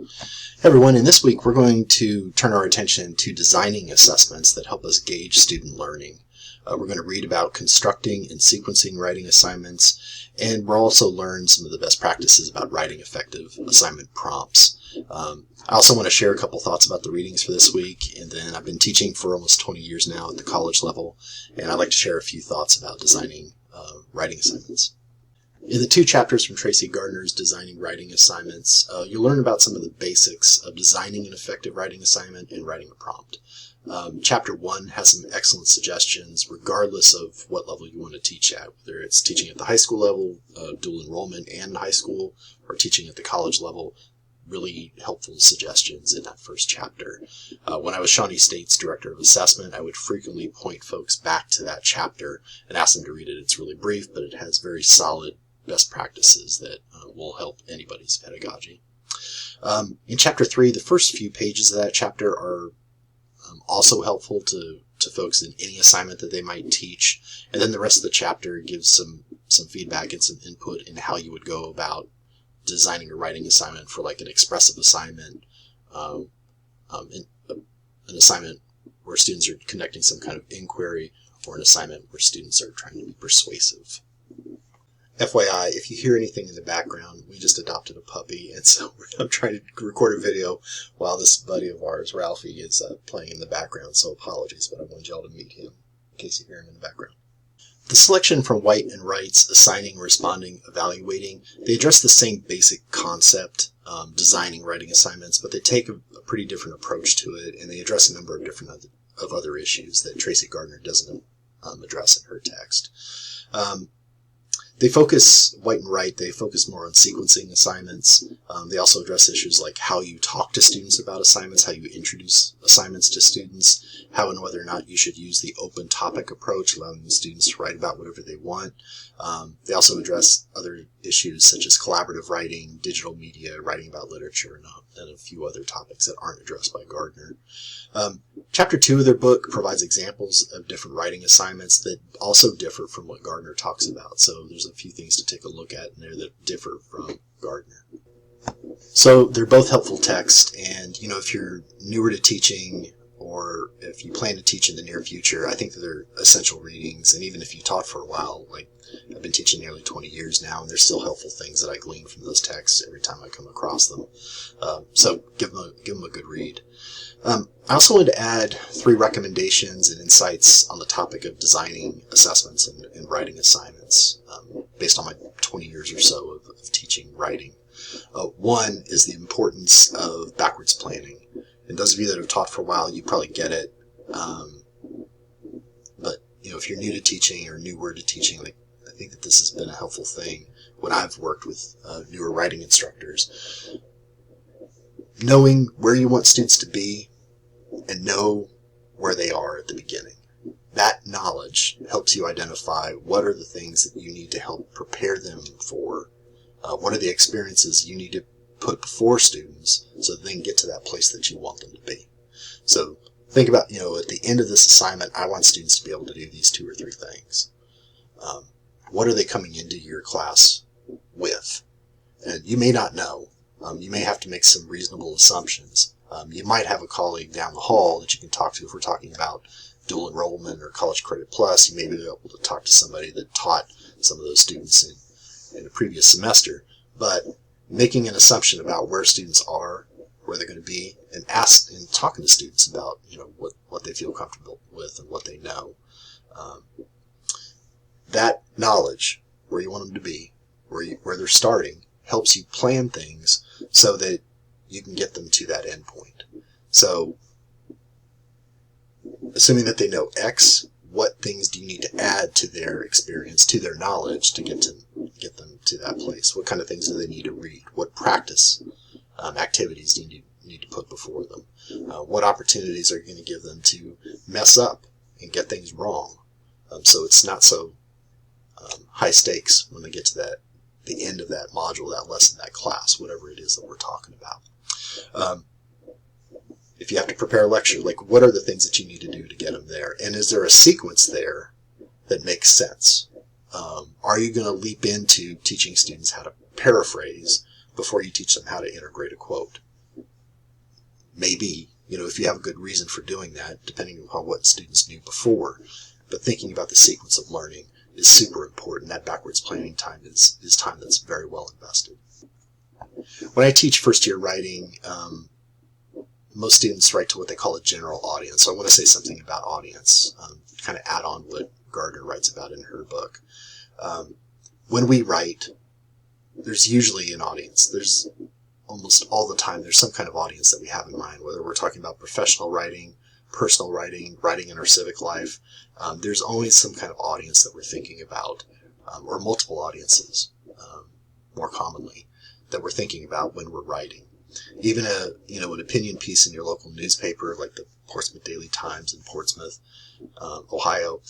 Hey everyone, and this week we're going to turn our attention to designing assessments that help us gauge student learning. We're going to read about constructing and sequencing writing assignments, and we'll also learn some of the best practices about writing effective assignment prompts. I also want to share a couple thoughts about the readings for this week, and then I've been teaching for almost 20 years now at the college level, and I'd like to share a few thoughts about designing writing assignments. In the two chapters from Tracy Gardner's Designing Writing Assignments, you'll learn about some of the basics of designing an effective writing assignment and writing a prompt. Chapter 1 has some excellent suggestions regardless of what level you want to teach at, whether it's teaching at the high school level, dual enrollment and high school, or teaching at the college level. Really helpful suggestions in that first chapter. When I was Shawnee State's Director of Assessment, I would frequently point folks back to that chapter and ask them to read it. It's really brief, but it has very solid best practices that will help anybody's pedagogy. In Chapter 3, the first few pages of that chapter are also helpful to folks in any assignment that they might teach, and then the rest of the chapter gives some feedback and some input in how you would go about designing a writing assignment for like an expressive assignment, an assignment where students are conducting some kind of inquiry, or an assignment where students are trying to be persuasive. FYI, if you hear anything in the background, we just adopted a puppy, and so I'm trying to record a video while this buddy of ours, Ralphie, is playing in the background, so apologies, but I wanted y'all to meet him in case you hear him in the background. The selection from White and Wright's Assigning, Responding, Evaluating, they address the same basic concept, designing writing assignments, but they take a pretty different approach to it, and they address a number of different other issues that Tracy Gardner doesn't address in her text. White and Wright, they focus more on sequencing assignments. They also address issues like how you talk to students about assignments, how you introduce assignments to students, how and whether or not you should use the open topic approach, allowing the students to write about whatever they want. They also address other issues such as collaborative writing, digital media, writing about literature, and a few other topics that aren't addressed by Gardner. Chapter 2 of their book provides examples of different writing assignments that also differ from what Gardner talks about. So there's a few things to take a look at in there that differ from Gardner. So they're both helpful texts, and if you're newer to teaching or if you plan to teach in the near future, I think that they're essential readings. And even if you taught for a while, like I've been teaching nearly 20 years now, and there's still helpful things that I glean from those texts every time I come across them. So give them a good read. I also wanted to add 3 recommendations and insights on the topic of designing assessments and writing assignments based on my 20 years or so of teaching writing. One is the importance of backwards planning. And those of you that have taught for a while, you probably get it. But if you're new to teaching or newer to teaching, I think that this has been a helpful thing when I've worked with newer writing instructors. Knowing where you want students to be and know where they are at the beginning. That knowledge helps you identify what are the things that you need to help prepare them for. What are the experiences you need to put before students so that they can get to that place that you want them to be. So think about, at the end of this assignment, I want students to be able to do these 2 or 3 things. What are they coming into your class with? And you may not know. You may have to make some reasonable assumptions. You might have a colleague down the hall that you can talk to if we're talking about dual enrollment or College Credit Plus. You may be able to talk to somebody that taught some of those students in a previous semester. But making an assumption about where students are, where they're going to be, and talking to students about what they feel comfortable with and what they know. That knowledge, where you want them to be, where they're starting, helps you plan things so that you can get them to that end point. So, assuming that they know X, what things do you need to add to their experience, to their knowledge, to get them to that place? What kind of things do they need to read? What practice activities do you need to put before them? What opportunities are you going to give them to mess up and get things wrong? So it's not so high stakes when they get to the end of that module, that lesson, that class, whatever it is that we're talking about. If you have to prepare a lecture, what are the things that you need to do to get them there? And is there a sequence there that makes sense? Are you going to leap into teaching students how to paraphrase before you teach them how to integrate a quote? maybe, if you have a good reason for doing that, depending upon what students knew before. But thinking about the sequence of learning is super important. That backwards planning time is time that's very well invested. When I teach first-year writing, most students write to what they call a general audience. So I want to say something about audience, kind of add on what Gardner writes about in her book. When we write, there's usually an audience. There's almost all the time, there's some kind of audience that we have in mind, whether we're talking about professional writing, personal writing, writing in our civic life. There's always some kind of audience that we're thinking about, or multiple audiences, more commonly, that we're thinking about when we're writing. Even an opinion piece in your local newspaper, like the Portsmouth Daily Times in Portsmouth, Ohio,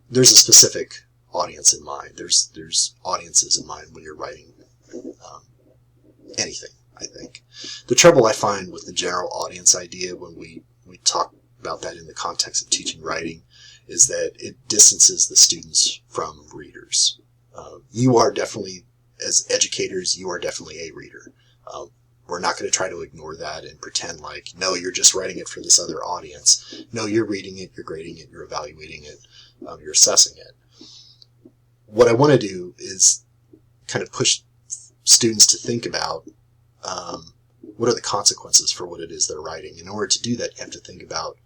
there's a specific audience in mind. There's audiences in mind when you're writing anything, I think. The trouble I find with the general audience idea when we talk about that in the context of teaching writing is that it distances the students from readers. You are definitely, as educators, you are definitely a reader. We're not going to try to ignore that and pretend like, no, you're just writing it for this other audience. No, you're reading it, you're grading it, you're evaluating it, you're assessing it. What I want to do is kind of push students to think about what are the consequences for what it is they're writing. In order to do that, you have to think about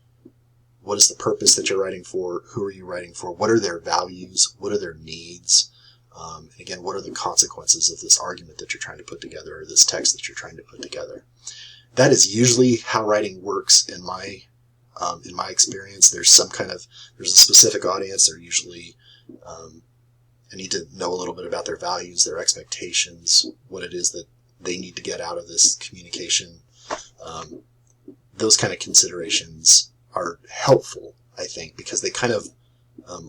what is the purpose that you're writing for, who are you writing for, what are their values, what are their needs, and again, what are the consequences of this argument that you're trying to put together, or this text that you're trying to put together. That is usually how writing works in my experience. There's a specific audience. They're usually, I need to know a little bit about their values, their expectations, what it is that they need to get out of this communication. Those kind of considerations are helpful, I think, because they kind of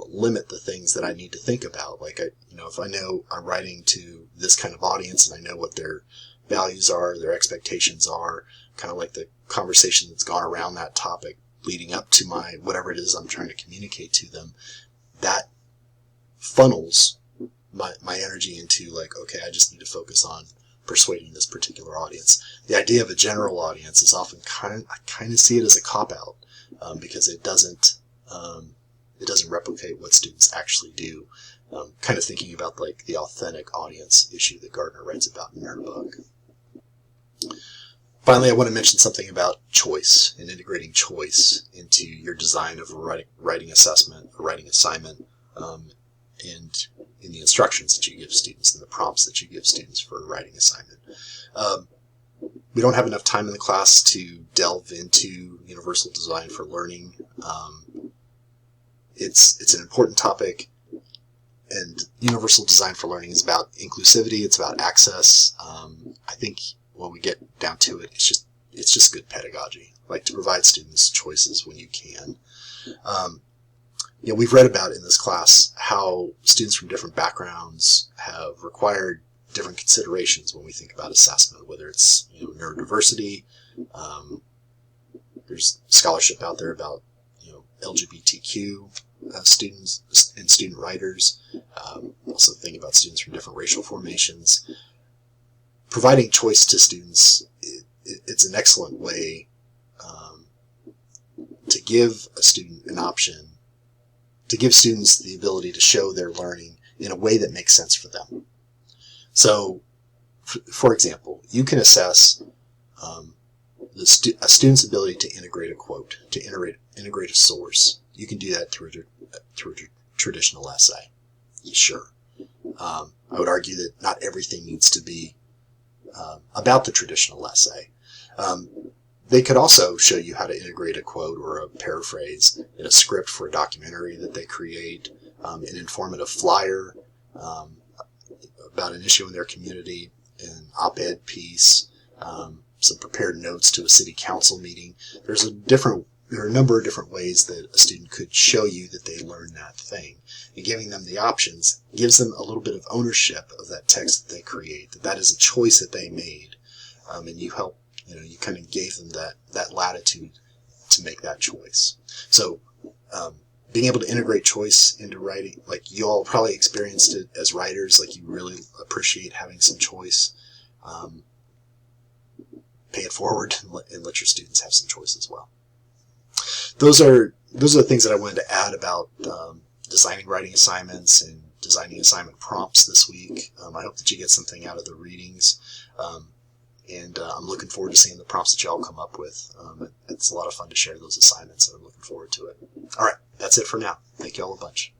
limit the things that I need to think about. Like, if I know I'm writing to this kind of audience and I know what their values are, their expectations are, kind of like the conversation that's gone around that topic leading up to whatever it is I'm trying to communicate to them, that funnels my energy into like, okay, I just need to focus on persuading this particular audience. The idea of a general audience is often I kind of see it as a cop-out, because it doesn't replicate what students actually do. Kind of thinking about like the authentic audience issue that Gardner writes about in her book. Finally, I want to mention something about choice and integrating choice into your design of a writing assessment, a writing assignment, and in the instructions that you give students and the prompts that you give students for a writing assignment. We don't have enough time in the class to delve into universal design for learning. It's an important topic, and universal design for learning is about inclusivity. It's about access. I think when we get down to it, it's just good pedagogy, like to provide students choices when you can. We've read about in this class how students from different backgrounds have required different considerations when we think about assessment, whether it's neurodiversity. There's scholarship out there about LGBTQ students and student writers. Also think about students from different racial formations. Providing choice to students, it's an excellent way to give a student an option, to give students the ability to show their learning in a way that makes sense for them. So, for example, you can assess a student's ability to integrate a quote, to integrate a source. You can do that through a traditional essay. Sure. I would argue that not everything needs to be about the traditional essay. They could also show you how to integrate a quote or a paraphrase in a script for a documentary that they create, an informative flyer about an issue in their community, an op-ed piece, some prepared notes to a city council meeting. There are a number of different ways that a student could show you that they learned that thing. And giving them the options gives them a little bit of ownership of that text that they create, that is a choice that they made. And you help, you kind of gave them that latitude to make that choice. So, being able to integrate choice into writing, like you all probably experienced it as writers, like you really appreciate having some choice. Pay it it forward and let your students have some choice as well. Those are the things that I wanted to add about designing writing assignments and designing assignment prompts this week. I hope that you get something out of the readings. And I'm looking forward to seeing the prompts that you all come up with. It's a lot of fun to share those assignments, and I'm looking forward to it. All right, that's it for now. Thank you all a bunch.